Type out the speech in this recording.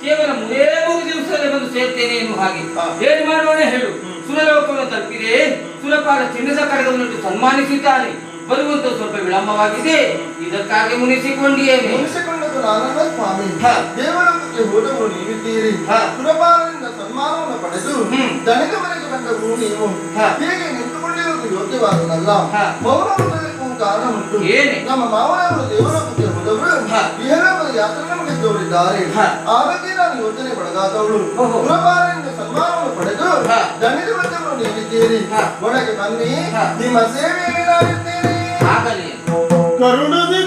ಕೇವಲ 3 ದಿವಸದಲ್ಲಿ ಬಂದು ಸೇರ್ತೇನೆ ಎನ್ನುವ ಹಾಗೆ ಏನು ಮಾಡೋಣ ಹೇಳು. ಸುರಲೋಕವನ್ನು ತಲುಪಿದೆ. ಸುರಪಾಲ ಚಿನ್ನದ ಕಡಗವನ್ನಿಟ್ಟು ಸನ್ಮಾನಿಸಿದ್ದಾನೆ. ಬರುವಂತ ಸ್ವಲ್ಪ ವಿಳಂಬವಾಗಿದೆ. ಇದಕ್ಕಾಗಿ ಮುನಿಸಿಕೊಂಡಿಯೇನೆ. ಮುನಿಸಿಕೊಂಡದ್ದು ನಾನಲ್ಲ ಸ್ವಾಮಿ. ದೇವಲೋಕಕ್ಕೆ ಹೋದವರು ನೀವಿದ್ದೀರಿ. ಸುರಪಾಲನಿಂದ ಸನ್ಮಾನವನ್ನು ಪಡೆದು ದಣಿಗವರೆಗೆ ಬಂದವರು ನೀವು. ಹೀಗೆ ನಿಂತುಕೊಂಡಿರುವುದು ಯೋಗ್ಯವಾದನಲ್ಲ. ಮೌನವನ್ನು ಕಾರಣ ಉಂಟು. ನಮ್ಮ ಮಾವನವರು ದೇವಲೋಕಕ್ಕೆ ಹೋದವರು ಇಹಲೋಕದ ಯಾತ್ರೆ ಮುಗಿದವರಿದ್ದಾರೆ. ಆ ಬಗ್ಗೆ ನಾನು ಯೋಚನೆ ಪಡೆದಾದವಳು. ಸುರಪಾಲನಿಂದ ಸನ್ಮಾನವನ್ನು ಪಡೆದು ದಣಿದ ಬಂದವರು ನೀವಿದ್ದೀರಿ. ಒಳಗೆ ಬನ್ನಿ, ನಿಮ್ಮ ಸೇವೆಯಲ್ಲಿ ನಾನಿದ್ದೇನೆ. ಆಗಲಿ. ಕರುಣದಿ